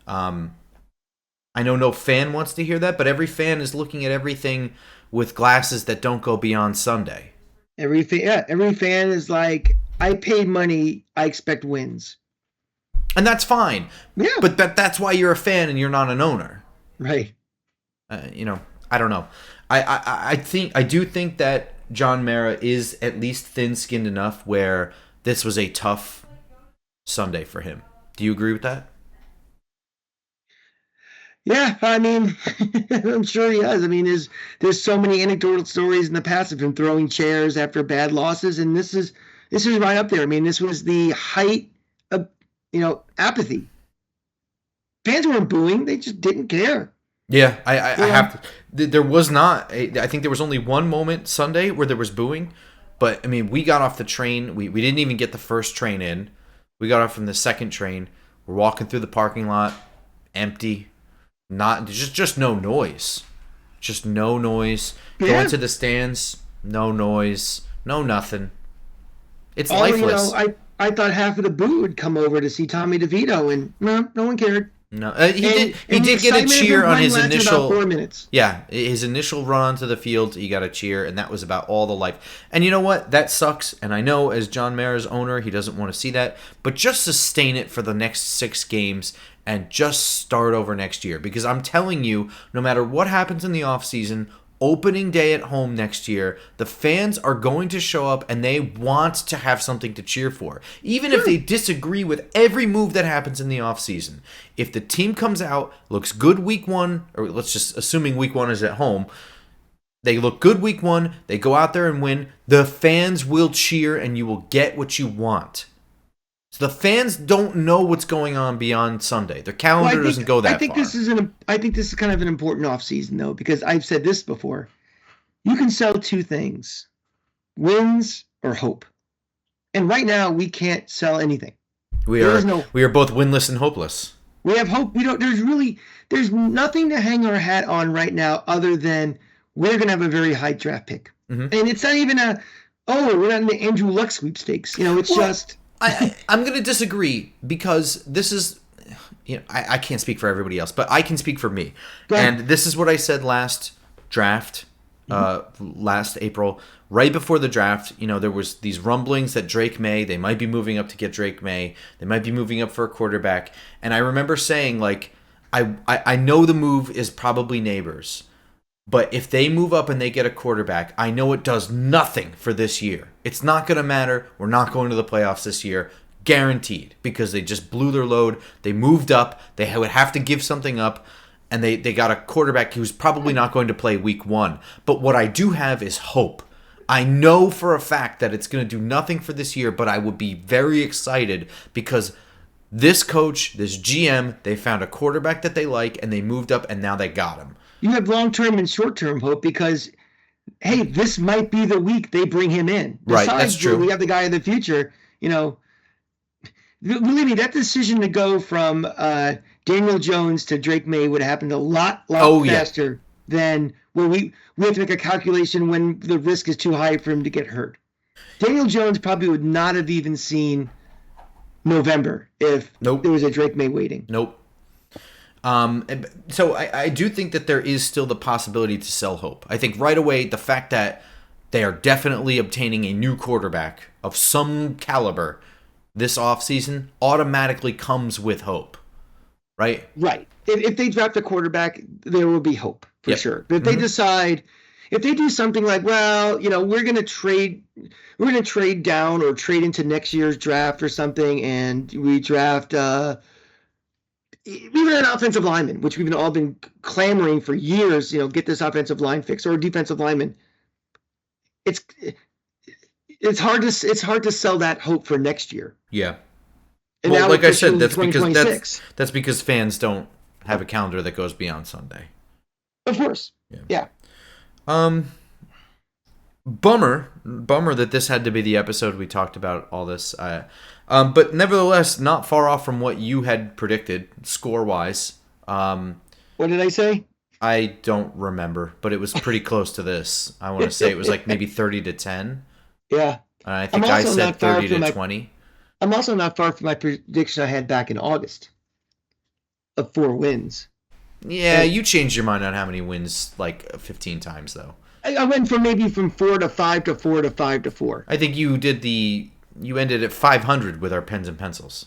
A: I know no fan wants to hear that, but every fan is looking at everything with glasses that don't go beyond Sunday.
B: Every fan is like, I paid money, I expect wins.
A: And that's fine.
B: Yeah.
A: But that's why you're a fan and you're not an owner.
B: Right.
A: I don't know. I do think that John Mara is at least thin-skinned enough where this was a tough Sunday for him. Do you agree with that?
B: Yeah, I mean, I'm sure he does. I mean, there's so many anecdotal stories in the past of him throwing chairs after bad losses, and this is right up there. I mean, this was the height of apathy. Fans weren't booing; they just didn't care.
A: Yeah, I have to. There was not. I think there was only one moment Sunday where there was booing, but I mean, we got off the train. We didn't even get the first train in. We got off from the second train. We're walking through the parking lot, empty, not just no noise, just no noise. Yeah. Going to the stands, no noise, no nothing. It's lifeless.
B: I thought half of the boo would come over to see Tommy DeVito, and no one cared.
A: No, he did get a cheer on his initial
B: 4 minutes.
A: Yeah, his initial run onto the field, he got a cheer, and that was about all the life. And you know what? That sucks. And I know as John Mara's owner, he doesn't want to see that. But just sustain it for the next 6 games and just start over next year. Because I'm telling you, no matter what happens in the offseason, opening day at home next year, the fans are going to show up and they want to have something to cheer for. Even if they disagree with every move that happens in the offseason. If the team comes out, looks good week 1, or let's just assuming week 1 is at home, they look good week 1, they go out there and win, the fans will cheer and you will get what you want. So the fans don't know what's going on beyond Sunday. Their calendar doesn't go that far.
B: I think this is kind of an important offseason, though, because I've said this before. You can sell 2 things, wins or hope. And right now, we can't sell anything.
A: We are both winless and hopeless.
B: We have hope. There's nothing to hang our hat on right now other than we're going to have a very high draft pick. Mm-hmm. And it's not even we're not in the Andrew Luck sweepstakes. Just...
A: I'm going to disagree because this is, I can't speak for everybody else, but I can speak for me. And this is what I said last draft, last April, right before the draft. There was these rumblings that they might be moving up to get Drake May. They might be moving up for a quarterback. And I remember saying, I know the move is probably Neighbors. But if they move up and they get a quarterback, I know it does nothing for this year. It's not going to matter. We're not going to the playoffs this year. Guaranteed. Because they just blew their load. They moved up. They would have to give something up. And they got a quarterback who's probably not going to play week 1. But what I do have is hope. I know for a fact that it's going to do nothing for this year, but I would be very excited because this coach, this GM, they found a quarterback that they like and they moved up and now they got him.
B: You have long-term and short-term hope because hey, this might be the week they bring him in.
A: Right, that's true.
B: We have the guy in the future. Believe me, that decision to go from Daniel Jones to Drake May would have happened a lot faster than where we have to make a calculation when the risk is too high for him to get hurt. Daniel Jones probably would not have even seen November if there was a Drake May waiting.
A: Nope. So I do think that there is still the possibility to sell hope. I think right away the fact that they are definitely obtaining a new quarterback of some caliber this offseason automatically comes with hope, right?
B: Right. If they draft a quarterback, there will be hope for sure. But if they decide, if they do something like, well, we're going to trade down or trade into next year's draft or something, and we draft even an offensive lineman, which we've all been clamoring for years, get this offensive line fixed, or a defensive lineman. It's hard to sell that hope for next year.
A: Yeah.
B: And
A: well, like I said, that's because fans don't have a calendar that goes beyond Sunday.
B: Of course. Yeah.
A: Bummer that this had to be the episode we talked about all this. But nevertheless, not far off from what you had predicted score-wise.
B: What did I say?
A: I don't remember, but it was pretty close to this. I want to say it was like maybe 30-10.
B: Yeah.
A: I think I said 30-20.
B: I'm also not far from my prediction I had back in August of 4 wins.
A: Yeah, you changed your mind on how many wins like 15 times, though.
B: I went from 4 to 5 to 4 to 5 to 4.
A: I think you ended at 500 with our pens and pencils.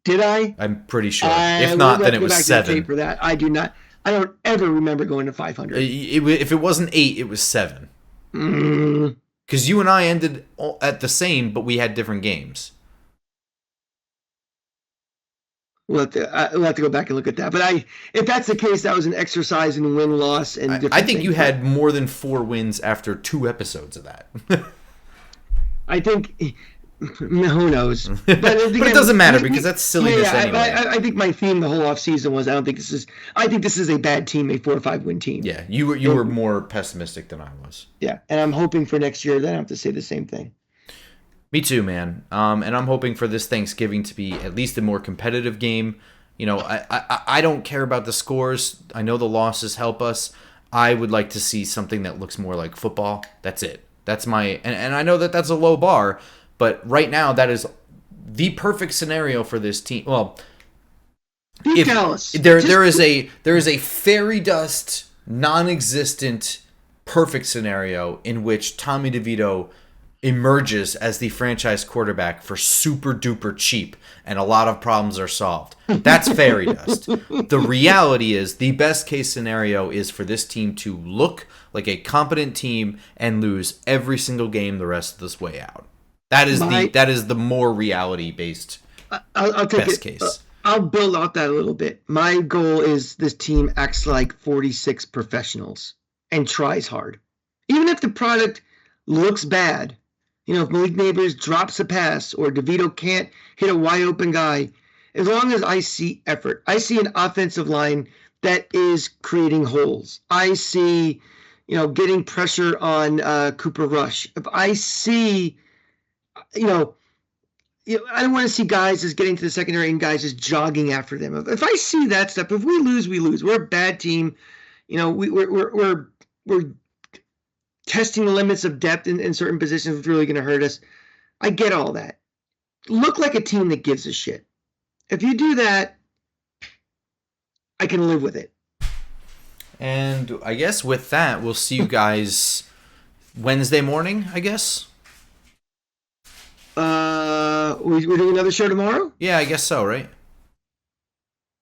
B: Did I?
A: I'm pretty sure. If not, then it was 7.
B: For that. I do not. I don't ever remember going to 500.
A: If it wasn't 8, it was 7. Because you and I ended at the same, but we had different games.
B: We'll have to go back and look at that. But if that's the case, that was an exercise in win-loss and different
A: I think
B: things.
A: you had more than 4 wins after 2 episodes of that.
B: I think, who knows? But
A: it doesn't matter because that's silliness anyway.
B: I think my theme the whole offseason was I think this is a bad team, a 4 or 5 win team.
A: Yeah, you were more pessimistic than I was.
B: Yeah, and I'm hoping for next year that I don't have to say the same thing.
A: Me too, man. And I'm hoping for this Thanksgiving to be at least a more competitive game. I don't care about the scores. I know the losses help us. I would like to see something that looks more like football. That's it. That's my and I know that that's a low bar, but right now that is the perfect scenario for this team. Well,
B: Dallas.
A: There is a fairy dust, non-existent perfect scenario in which Tommy DeVito emerges as the franchise quarterback for super duper cheap and a lot of problems are solved. That's fairy dust. The reality is the best case scenario is for this team to look like a competent team and lose every single game the rest of this way out. That is the more reality based best case.
B: I'll build out that a little bit. My goal is this team acts like 46 professionals and tries hard. Even if the product looks bad, if Malik Neighbors drops a pass or DeVito can't hit a wide open guy, as long as I see effort, I see an offensive line that is creating holes. I see, getting pressure on Cooper Rush. If I see, I don't want to see guys just getting to the secondary and guys just jogging after them. If I see that stuff, if we lose, we lose. We're a bad team. We're testing the limits of depth in certain positions is really going to hurt us. I get all that. Look like a team that gives a shit. If you do that, I can live with it.
A: And I guess with that, we'll see you guys Wednesday morning, I guess.
B: We're doing another show tomorrow?
A: Yeah, I guess so, right?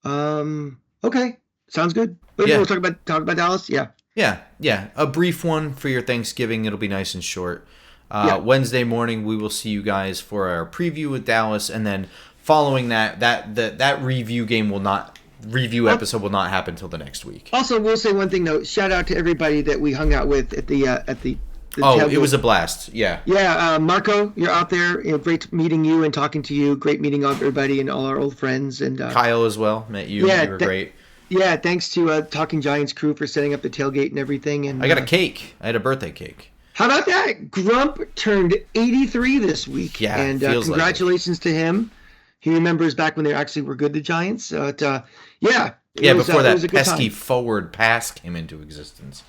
B: Okay. Sounds good. We'll talk about Dallas? Yeah.
A: Yeah. A brief one for your Thanksgiving. It'll be nice and short. Wednesday morning, we will see you guys for our preview with Dallas, and then following that review episode will not happen until the next week.
B: Also, we'll say one thing though. Shout out to everybody that we hung out with at the
A: it was a blast. Yeah.
B: Yeah, Marco, you're out there. Great meeting you and talking to you. Great meeting everybody and all our old friends and
A: Kyle as well. Met you. You were great.
B: Yeah, thanks to Talking Giants crew for setting up the tailgate and everything. And
A: I got a cake. I had a birthday cake.
B: How about that? Grump turned 83 this week.
A: Yeah,
B: and
A: feels
B: congratulations to him. He remembers back when they actually were good, the Giants. Yeah.
A: Before that pesky forward pass came into existence.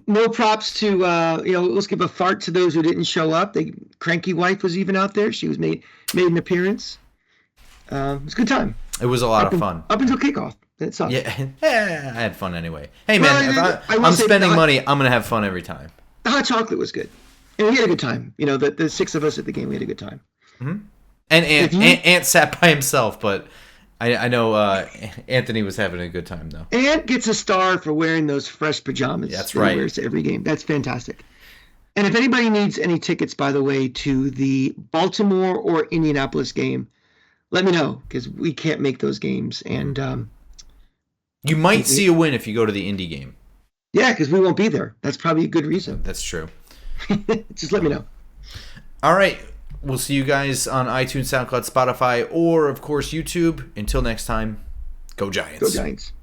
B: No props to, let's give a fart to those who didn't show up. Cranky wife was even out there. She was made an appearance. It was a good time.
A: It was a lot of fun.
B: Up until kickoff. It sucked.
A: Yeah, I had fun anyway. Hey, man, if I'm spending money, I'm going to have fun every time.
B: The hot chocolate was good. And we had a good time. The six of us at the game, we had a good time.
A: Mm-hmm. And Ant sat by himself, but I know Anthony was having a good time, though.
B: Ant gets a star for wearing those fresh pajamas.
A: That's right.
B: He wears to every game. That's fantastic. And if anybody needs any tickets, by the way, to the Baltimore or Indianapolis game, let me know, because we can't make those games. And
A: you might see a win if you go to the Indy game.
B: Yeah, because we won't be there. That's probably a good reason.
A: That's true.
B: Just let me know.
A: All right. We'll see you guys on iTunes, SoundCloud, Spotify, or, of course, YouTube. Until next time, go Giants.
B: Go Giants.